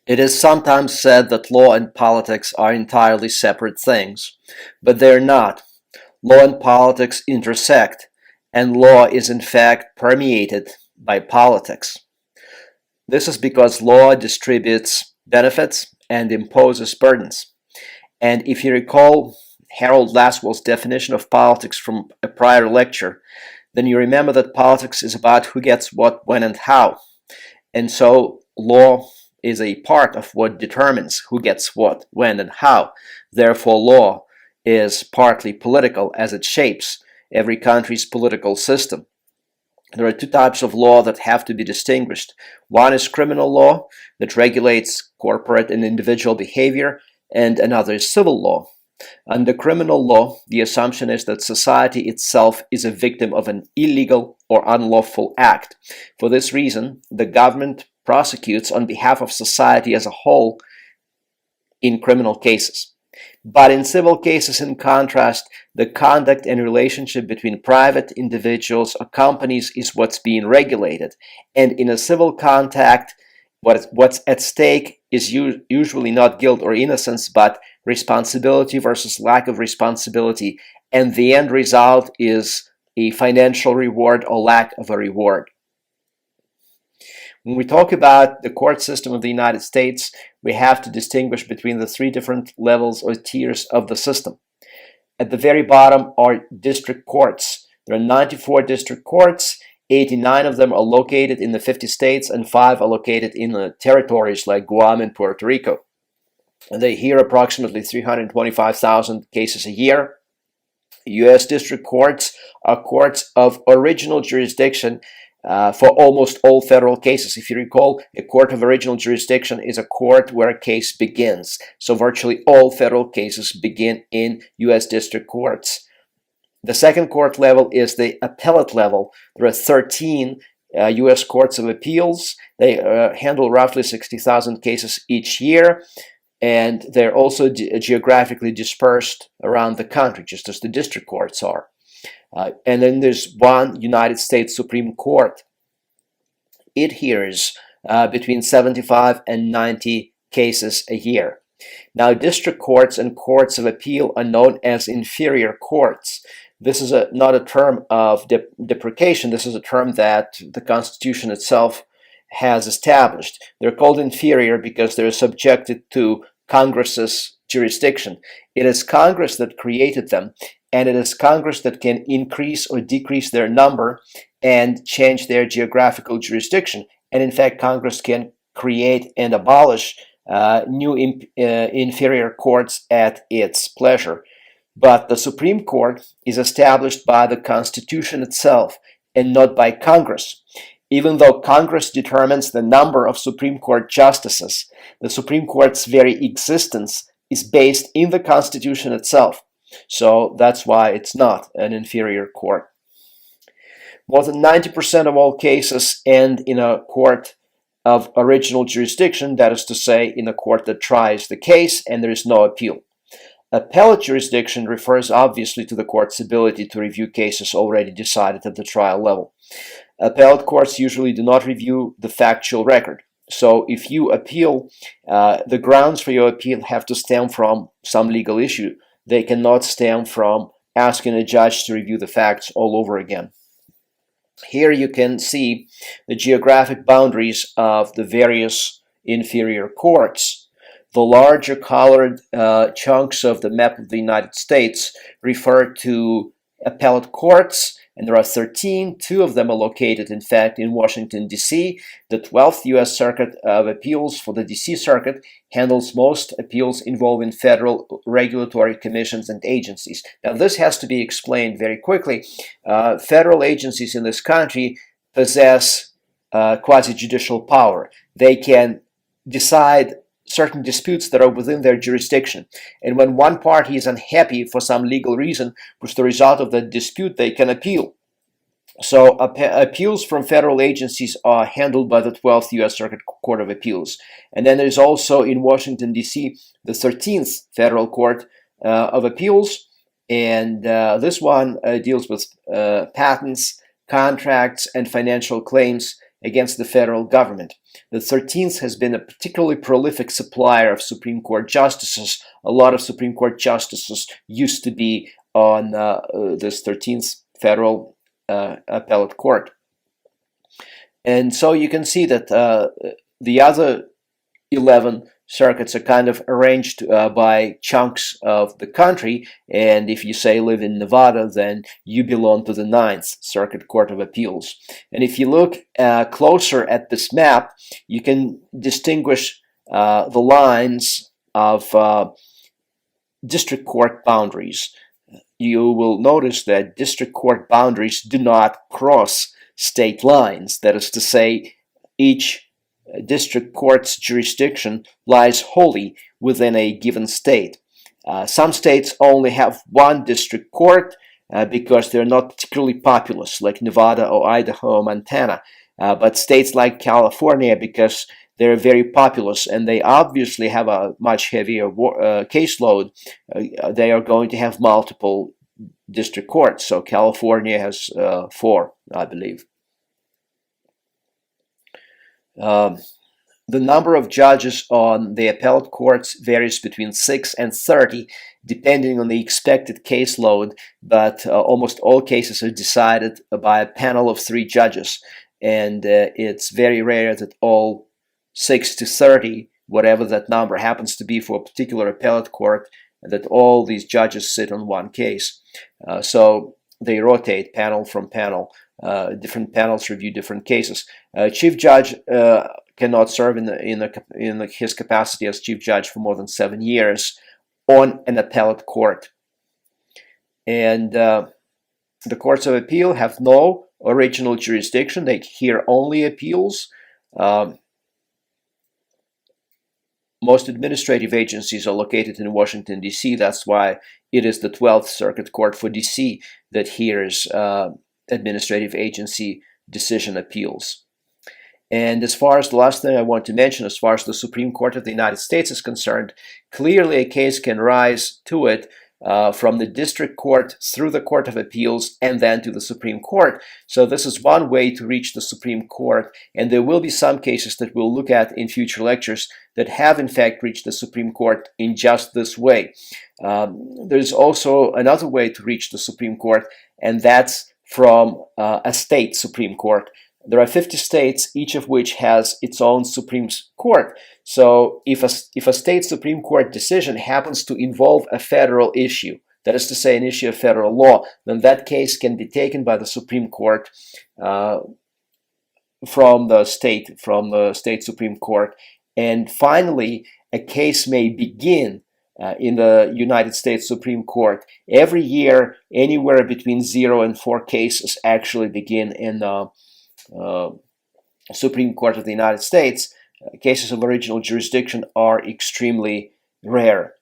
It is sometimes said that law and politics are entirely separate things, but they're not. Law and politics intersect, and law is in fact permeated by politics. This is because law distributes benefits and imposes burdens. And if you recall Harold Laswell's definition of politics from a prior lecture, then you remember that politics is about who gets what, when, and how. And so law is a part of what determines who gets what, when, and how. Therefore, law is partly political as it shapes every country's political system. There are two types of law that have to be distinguished. One is criminal law that regulates corporate and individual behavior, and another is civil law. Under criminal law, the assumption is that society itself is a victim of an illegal or unlawful act. For this reason, the government prosecutes on behalf of society as a whole in criminal cases. But in civil cases, in contrast, the conduct and relationship between private individuals or companies is what's being regulated. And in a civil contact, what's at stake is usually not guilt or innocence, but responsibility versus lack of responsibility. And the end result is a financial reward or lack of a reward. When we talk about the court system of the United States, we have to distinguish between the three different levels or tiers of the system. At the very bottom are district courts. There are 94 district courts. 89 of them are located in the 50 states, and 5 are located in the territories like Guam and Puerto Rico. And they hear approximately 325,000 cases a year. U.S. district courts are courts of original jurisdiction for almost all federal cases. If you recall, a court of original jurisdiction is a court where a case begins. So virtually all federal cases begin in U.S. district courts. The second court level is the appellate level. There are 13 U.S. courts of appeals. They handle roughly 60,000 cases each year, and they're also geographically dispersed around the country, just as the district courts are. And then there's one United States Supreme Court. It hears between 75 and 90 cases a year. Now, district courts and courts of appeal are known as inferior courts. This is not a term of deprecation. This is a term that the Constitution itself has established. They're called inferior because they're subjected to Congress's jurisdiction. It is Congress that created them, and it is Congress that can increase or decrease their number and change their geographical jurisdiction. And in fact, Congress can create and abolish new inferior courts at its pleasure. But the Supreme Court is established by the Constitution itself and not by Congress. Even though Congress determines the number of Supreme Court justices, the Supreme Court's very existence is based in the Constitution itself. So that's why it's not an inferior court. More than 90% of all cases end in a court of original jurisdiction, that is to say, in a court that tries the case and there is no appeal. Appellate jurisdiction refers obviously to the court's ability to review cases already decided at the trial level. Appellate courts usually do not review the factual record. So if you appeal, the grounds for your appeal have to stem from some legal issue. They cannot stem from asking a judge to review the facts all over again. Here you can see the geographic boundaries of the various inferior courts. The larger colored chunks of the map of the United States refer to appellate courts, and there are 13. 2 of them are located, in fact, in Washington, D.C. The 12th U.S. Circuit of Appeals for the D.C. Circuit handles most appeals involving federal regulatory commissions and agencies. Now, this has to be explained very quickly. Federal agencies in this country possess quasi-judicial power. They can decide certain disputes that are within their jurisdiction. And when one party is unhappy for some legal reason with the result of the dispute, they can appeal. So appeals from federal agencies are handled by the 12th U.S. Circuit Court of Appeals. And then there's also in Washington, D.C., the 13th Federal Court of Appeals. And this one deals with patents, contracts, and financial claims against the federal government. The 13th has been a particularly prolific supplier of Supreme Court justices. A lot of Supreme Court justices used to be on this 13th federal appellate court. And so you can see that the other 11 circuits are kind of arranged by chunks of the country, and if you say live in Nevada, then you belong to the 9th Circuit Court of Appeals. And if you look closer at this map, you can distinguish the lines of district court boundaries. You will notice that district court boundaries do not cross state lines. That is to say, each district court's jurisdiction lies wholly within a given state. Some states only have one district court because they're not particularly populous, like Nevada or Idaho or Montana. But states like California, because they're very populous and they obviously have a much heavier caseload, they are going to have multiple district courts. So California has 4, I believe. The number of judges on the appellate courts varies between 6 and 30, depending on the expected caseload, but almost all cases are decided by a panel of 3 judges, and it's very rare that all 6 to 30, whatever that number happens to be for a particular appellate court, that all these judges sit on one case. So they rotate panel from panel. Different panels review different cases. Chief judge cannot serve in his capacity as chief judge for more than 7 years on an appellate court. And the courts of appeal have no original jurisdiction. They hear only appeals. Most administrative agencies are located in Washington, D.C. That's why it is the 12th Circuit Court for D.C. that hears administrative agency decision appeals. And as far as the last thing I want to mention, as far as the Supreme Court of the United States is concerned, clearly a case can rise to it from the district court through the Court of Appeals and then to the Supreme Court. So this is one way to reach the Supreme Court, and there will be some cases that we'll look at in future lectures that have in fact reached the Supreme Court in just this way. There's also another way to reach the Supreme Court, and that's from a state Supreme Court. There are 50 states, each of which has its own Supreme Court. So if a state Supreme Court decision happens to involve a federal issue, that is to say an issue of federal law, then that case can be taken by the Supreme Court from the state Supreme Court. And finally, a case may begin in the United States Supreme Court. Every year, anywhere between 0 and 4 cases actually begin in the Supreme Court of the United States. Cases of original jurisdiction are extremely rare.